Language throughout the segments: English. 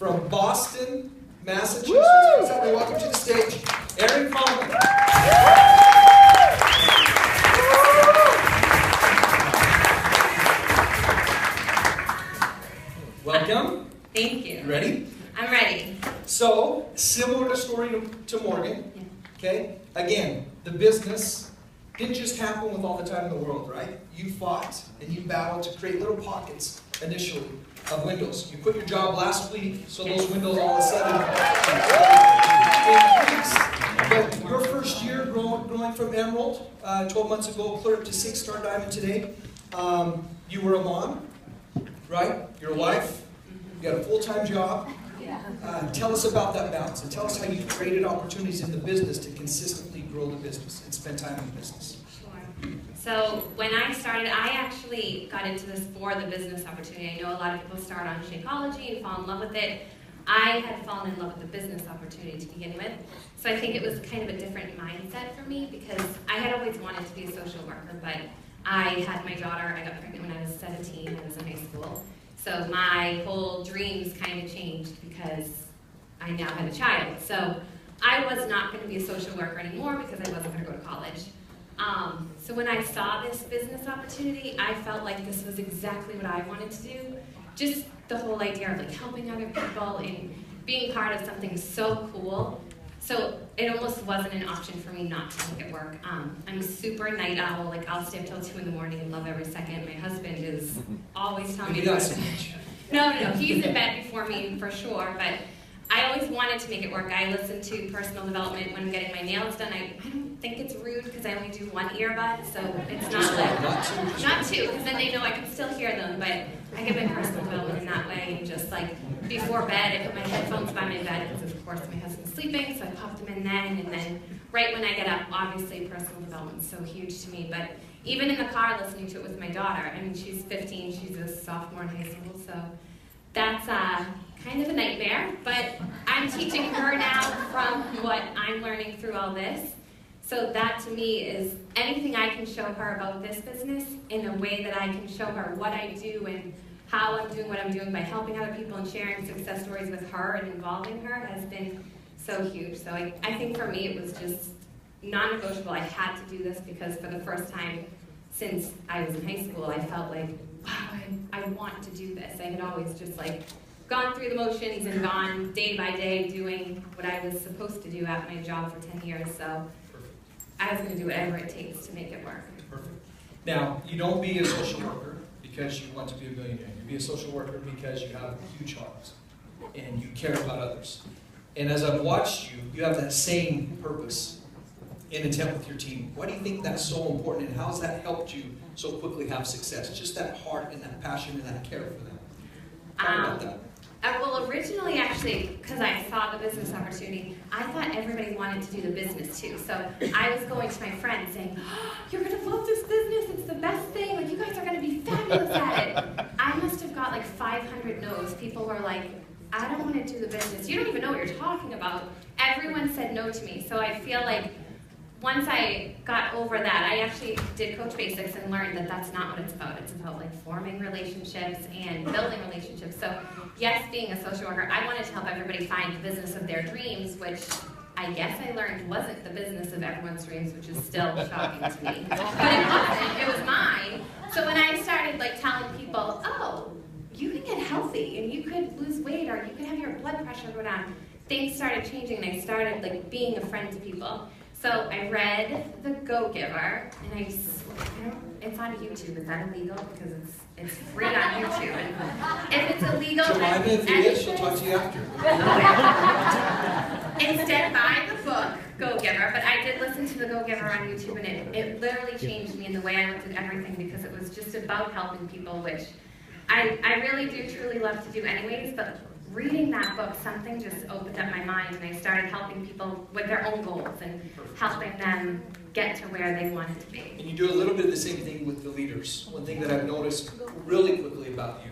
from Boston, Massachusetts. Somebody welcome to the stage, Erin Conlon. Welcome. Thank you. Ready? I'm ready. So, similar story to Morgan. Okay? Again, the business didn't just happen with all the time in the world, right? You fought and you battled to create little pockets initially of windows. You quit your job last week, so those windows all of a sudden increased. But your first year growing from Emerald, 12 months ago, cleared up to 6-star diamond today. You were a mom, right? You're a wife. You got a full-time job. Tell us about that balance, and tell us how you created opportunities in the business to consistently grow the business and spend time in the business. Sure. So when I started, I actually got into this for the business opportunity. I know a lot of people start on Shakeology and fall in love with it. I had fallen in love with the business opportunity to begin with. So I think it was kind of a different mindset for me because I had always wanted to be a social worker, but I had my daughter. I got pregnant when I was 17. I was in high school. So my whole dreams kind of changed because I now had a child. So I was not going to be a social worker anymore because I wasn't going to go to college. So when I saw this business opportunity, I felt like this was exactly what I wanted to do. Just the whole idea of like helping other people and being part of something so cool. So it almost wasn't an option for me not to make it work. I'm a super night owl. Like I'll stay up till 2 in the morning and love every second. My husband is always telling me. No, he's in bed before me for sure. But I always wanted to make it work. I listen to personal development when I'm getting my nails done. I don't think it's rude because I only do 1 earbud, so it's not like not two, because then they know I can still hear them. But I get my personal development in that way, and just like before bed, I put my headphones by my bed because of course my husband's sleeping, so I pop them in then, and then right when I get up, obviously personal development is so huge to me. But even in the car, listening to it with my daughter. I mean, she's 15, she's a sophomore in high school, so that's kind of a nightmare. But I'm teaching her now from what I'm learning through all this. So that to me is anything I can show her about this business in a way that I can show her what I do and how I'm doing what I'm doing by helping other people and sharing success stories with her and involving her has been so huge. So I think for me it was just non-negotiable. I had to do this because for the first time since I was in high school, I felt like, wow, I want to do this. I had always just like gone through the motions and gone day by day doing what I was supposed to do at my job for 10 years. So I was going to do whatever it takes to make it work. Perfect. Now, you don't be a social worker because you want to be a millionaire. You be a social worker because you have a huge heart and you care about others. And as I've watched you, you have that same purpose and intent with your team. Why do you think that's so important, and how has that helped you so quickly have success? Just that heart and that passion and that care for them. Talk about that. Well, originally, actually, because I saw the business opportunity, I thought everybody wanted to do the business too. So I was going to my friends saying, oh, you're going to love this business. It's the best thing. Like, you guys are going to be fabulous at it. I must have got like 500 no's. People were like, I don't want to do the business. You don't even know what you're talking about. Everyone said no to me. So I feel like once I got over that, I actually did Coach Basics and learned that that's not what it's about. It's about like forming relationships and building relationships. So yes, being a social worker, I wanted to help everybody find the business of their dreams, which I guess I learned wasn't the business of everyone's dreams, which is still shocking to me. But it wasn't, it was mine. So when I started like telling people, oh, you can get healthy and you could lose weight or you could have your blood pressure go down, things started changing and I started like being a friend to people. So I read The Go-Giver, and it's on YouTube. Is that illegal? Because it's free on YouTube. And if it's illegal, She'll talk to you after. Instead, buy the book, Go-Giver. But I did listen to The Go-Giver on YouTube, and it literally changed me in the way I looked at everything because it was just about helping people, which I really do truly love to do anyways, but reading that book, something just opened up my mind, and I started helping people with their own goals and helping them get to where they wanted to be. And you do a little bit of the same thing with the leaders. One thing that I've noticed really quickly about you,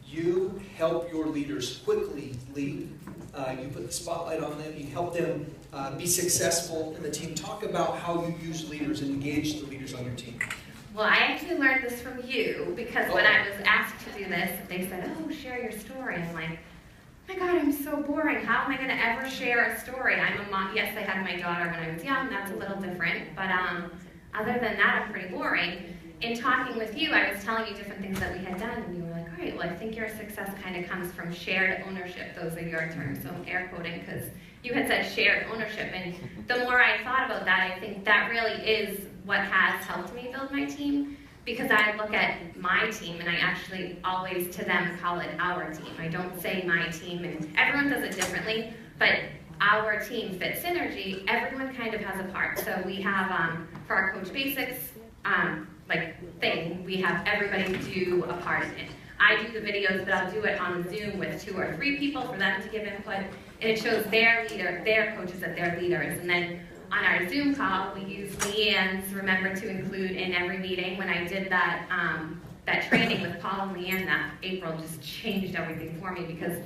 you help your leaders quickly lead. You put the spotlight on them. You help them be successful in the team. Talk about how you use leaders and engage the leaders on your team. Well, I actually learned this from you because when I was asked to do this, they said, oh, share your story. I'm like, my God, I'm so boring. How am I going to ever share a story? I'm a mom. Yes, I had my daughter when I was young. That's a little different. But other than that, I'm pretty boring. In talking with you, I was telling you different things that we had done, and you were like, all right, well, I think your success kind of comes from shared ownership. Those are your terms, so I'm air quoting because you had said shared ownership. And the more I thought about that, I think that really is what has helped me build my team. Because I look at my team, and I actually always, to them, call it our team. I don't say my team, and everyone does it differently, but our team, Fit Synergy, everyone kind of has a part. So we have, for our Coach Basics thing, we have everybody do a part in it. I do the videos, but I'll do it on Zoom with 2 or 3 people for them to give input, and it shows their coaches that they're leaders. And then on our Zoom call, we use Leanne's Remember to Include in every meeting. When I did that that training with Paul and Leanne that April, just changed everything for me because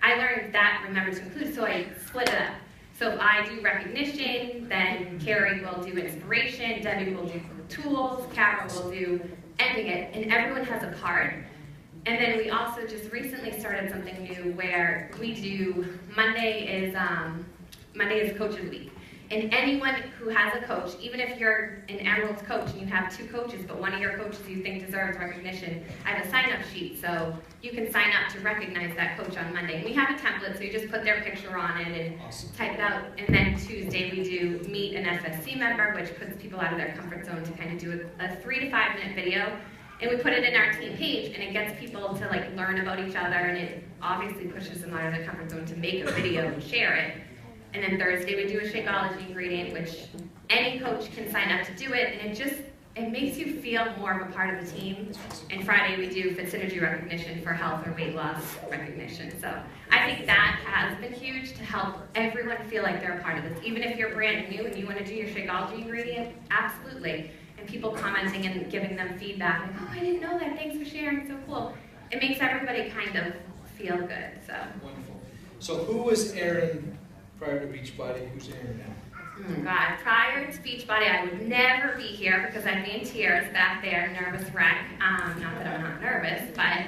I learned that Remember to Include, so I split it up. So if I do recognition, then Carrie will do inspiration, Debbie will do tools, Carol will do ending it, and everyone has a part. And then we also just recently started something new where we do Monday is Coaches Week. And anyone who has a coach, even if you're an Emerald's coach and you have 2 coaches, but one of your coaches you think deserves recognition, I have a sign-up sheet, so you can sign up to recognize that coach on Monday. And we have a template, so you just put their picture on it and type it out. And then Tuesday we do meet an FSC member, which puts people out of their comfort zone to kind of do a 3 to 5 minute video. And we put it in our team page, and it gets people to learn about each other, and it obviously pushes them out of their comfort zone to make a video and share it. And then Thursday we do a Shakeology ingredient, which any coach can sign up to do it, and it makes you feel more of a part of the team. And Friday we do Fit Synergy recognition for health or weight loss recognition. So I think that has been huge to help everyone feel like they're a part of this. Even if you're brand new and you want to do your Shakeology ingredient, absolutely. And people commenting and giving them feedback, like, oh, I didn't know that, thanks for sharing, so cool. It makes everybody kind of feel good. So Wonderful. So who was Erin prior to Beachbody? Who's Erin now? Oh God, prior to Beachbody, I would never be here because I'd be in tears back there, nervous wreck. Not that I'm not nervous, but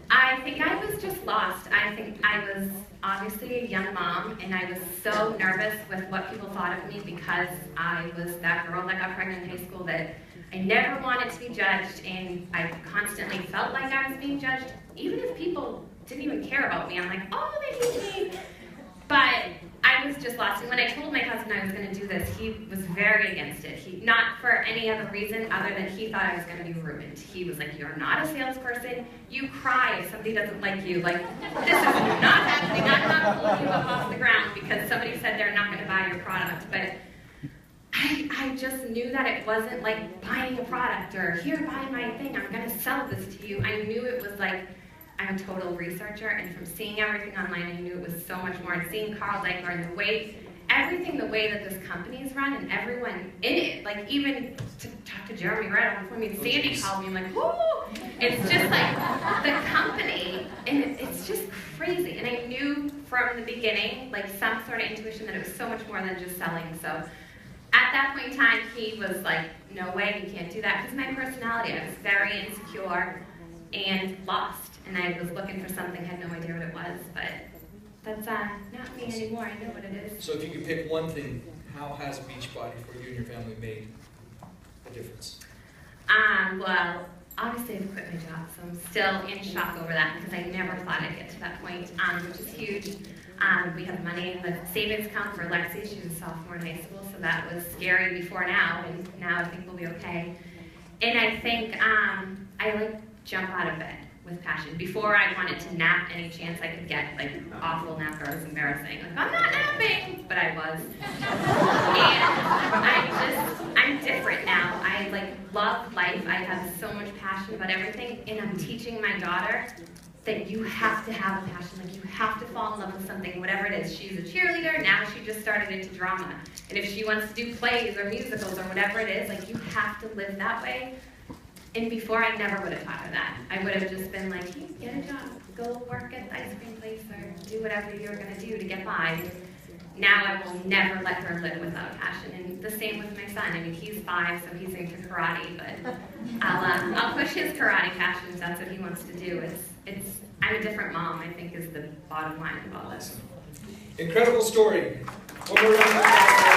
I think I was just lost. I think I was obviously a young mom, and I was so nervous with what people thought of me because I was that girl that got pregnant in high school that I never wanted to be judged, and I constantly felt like I was being judged, even if people didn't even care about me. I'm like, oh, they hate me. But I was just lost, and when I told my husband I was going to do this, he was very against it. Not for any other reason other than he thought I was going to be ruined. He was like, you're not a salesperson. You cry if somebody doesn't like you. Like, this is not happening. I'm not pulling you up off the ground because somebody said they're not going to buy your product. But I just knew that it wasn't like buying a product or here, buy my thing. I'm going to sell this to you. I knew it was like, I'm a total researcher, and from seeing everything online, I knew it was so much more. And seeing Carl Deichler and the way that this company is run and everyone in it, like even to talk to Jeremy right before me, and Sandy called me, I'm like, whoo! It's just like the company, and it's just crazy. And I knew from the beginning, like some sort of intuition, that it was so much more than just selling. So at that point in time, he was like, no way, you can't do that. Because my personality, I was very insecure and lost. And I was looking for something, had no idea what it was, but that's not me anymore. I know what it is. So if you could pick one thing, how has Beachbody for you and your family made a difference? Well, obviously I've quit my job, so I'm still in shock over that because I never thought I'd get to that point, which is huge. We have money in the savings account for Lexi. She's a sophomore in high school, so that was scary before now, and now I think we'll be okay. And I think I jump out of bed with passion. Before, I wanted to nap any chance I could get, like awful nap, or it was embarrassing. Like, I'm not napping, but I was. And I'm different now. I love life. I have so much passion about everything, and I'm teaching my daughter that you have to have a passion. Like, you have to fall in love with something, whatever it is. She's a cheerleader. Now she just started into drama. And if she wants to do plays or musicals or whatever it is, like, you have to live that way. And before, I never would have taught her that. I would have just been like, hey, get a job, go work at the ice cream place, or do whatever you're going to do to get by. And now I will never let her live without passion. And the same with my son. I mean, he's 5, so he's into karate, but I'll push his karate passion if that's what he wants to do. I'm a different mom, I think, is the bottom line of all this. Incredible story. One more round of applause.